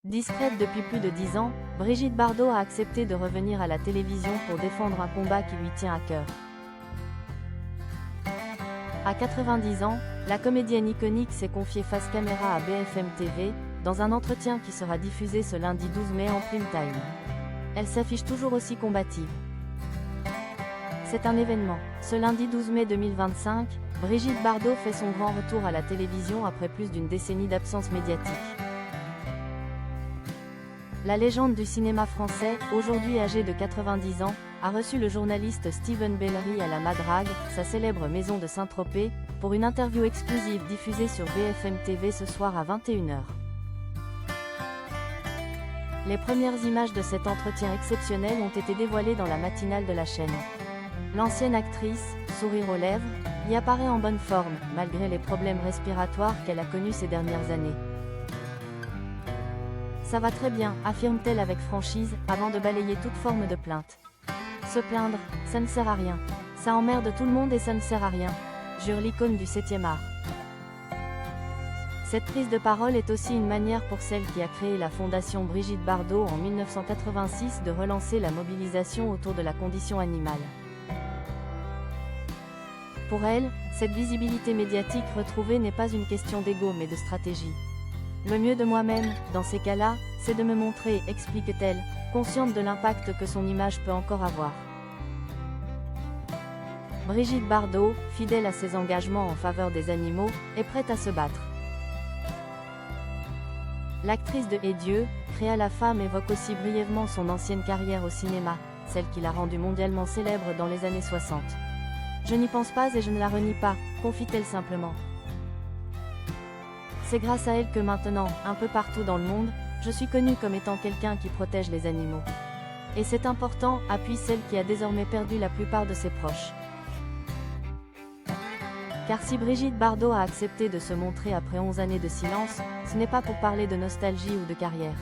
Discrète depuis plus de 10 ans, Brigitte Bardot a accepté de revenir à la télévision pour défendre un combat qui lui tient à cœur. À 90 ans, la comédienne iconique s'est confiée face caméra à BFM TV, dans un entretien qui sera diffusé ce lundi 12 mai en prime time. Elle s'affiche toujours aussi combative. C'est un événement. Ce lundi 12 mai 2025, Brigitte Bardot fait son grand retour à la télévision après plus d'une décennie d'absence médiatique. La légende du cinéma français, aujourd'hui âgée de 90 ans, a reçu le journaliste Steven Bellery à la Madrague, sa célèbre maison de Saint-Tropez, pour une interview exclusive diffusée sur BFM TV ce soir à 21 h. Les premières images de cet entretien exceptionnel ont été dévoilées dans la matinale de la chaîne. L'ancienne actrice, sourire aux lèvres, y apparaît en bonne forme, malgré les problèmes respiratoires qu'elle a connus ces dernières années. Ça va très bien, affirme-t-elle avec franchise, avant de balayer toute forme de plainte. Se plaindre, ça ne sert à rien. Ça emmerde tout le monde et ça ne sert à rien, jure l'icône du 7e art. Cette prise de parole est aussi une manière pour celle qui a créé la fondation Brigitte Bardot en 1986 de relancer la mobilisation autour de la condition animale. Pour elle, cette visibilité médiatique retrouvée n'est pas une question d'ego mais de stratégie. Le mieux de moi-même, dans ces cas-là, c'est de me montrer, explique-t-elle, consciente de l'impact que son image peut encore avoir. Brigitte Bardot, fidèle à ses engagements en faveur des animaux, est prête à se battre. L'actrice de Et Dieu, créa la femme évoque aussi brièvement son ancienne carrière au cinéma, celle qui l'a rendue mondialement célèbre dans les années 60. Je n'y pense pas et je ne la renie pas, confie-t-elle simplement. C'est grâce à elle que maintenant, un peu partout dans le monde, je suis connue comme étant quelqu'un qui protège les animaux. Et c'est important, appuie celle qui a désormais perdu la plupart de ses proches. Car si Brigitte Bardot a accepté de se montrer après 11 années de silence, ce n'est pas pour parler de nostalgie ou de carrière.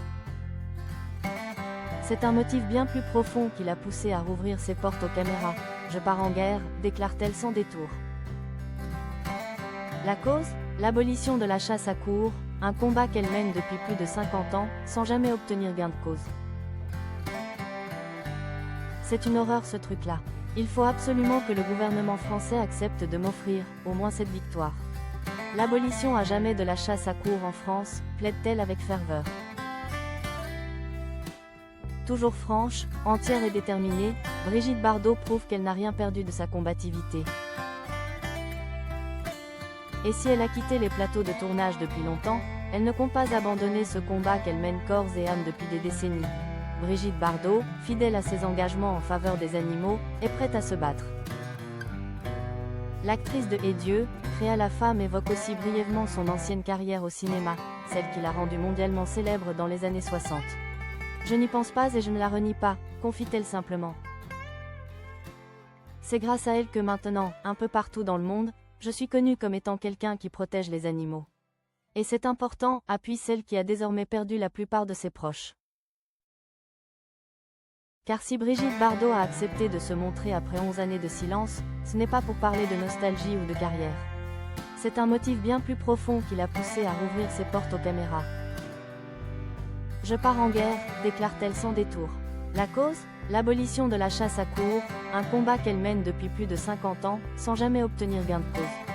C'est un motif bien plus profond qui l'a poussée à rouvrir ses portes aux caméras. Je pars en guerre, déclare-t-elle sans détour. La cause ? L'abolition de la chasse à courre, un combat qu'elle mène depuis plus de 50 ans, sans jamais obtenir gain de cause. C'est une horreur ce truc-là. Il faut absolument que le gouvernement français accepte de m'offrir, au moins cette victoire. L'abolition à jamais de la chasse à courre en France, plaide-t-elle avec ferveur. Toujours franche, entière et déterminée, Brigitte Bardot prouve qu'elle n'a rien perdu de sa combativité. Et si elle a quitté les plateaux de tournage depuis longtemps, elle ne compte pas abandonner ce combat qu'elle mène corps et âme depuis des décennies. Brigitte Bardot, fidèle à ses engagements en faveur des animaux, est prête à se battre. L'actrice de Et Dieu, créa la femme évoque aussi brièvement son ancienne carrière au cinéma, celle qui l'a rendue mondialement célèbre dans les années 60. Je n'y pense pas et je ne la renie pas, confie-t-elle simplement. C'est grâce à elle que maintenant, un peu partout dans le monde, je suis connue comme étant quelqu'un qui protège les animaux. Et c'est important, appuie celle qui a désormais perdu la plupart de ses proches. Car si Brigitte Bardot a accepté de se montrer après 11 années de silence, ce n'est pas pour parler de nostalgie ou de carrière. C'est un motif bien plus profond qui l'a poussée à rouvrir ses portes aux caméras. Je pars en guerre, déclare-t-elle sans détour. La cause ? L'abolition de la chasse à courre, un combat qu'elle mène depuis plus de 50 ans, sans jamais obtenir gain de cause.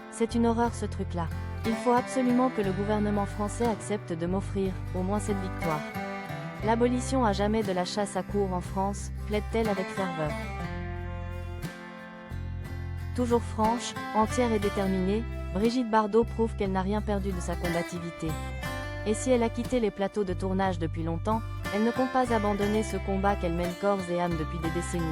C'est une horreur ce truc-là. Il faut absolument que le gouvernement français accepte de m'offrir, au moins cette victoire. L'abolition à jamais de la chasse à courre en France, plaide-t-elle avec ferveur. Toujours franche, entière et déterminée, Brigitte Bardot prouve qu'elle n'a rien perdu de sa combativité. Et si elle a quitté les plateaux de tournage depuis longtemps, elle ne compte pas abandonner ce combat qu'elle mène corps et âme depuis des décennies.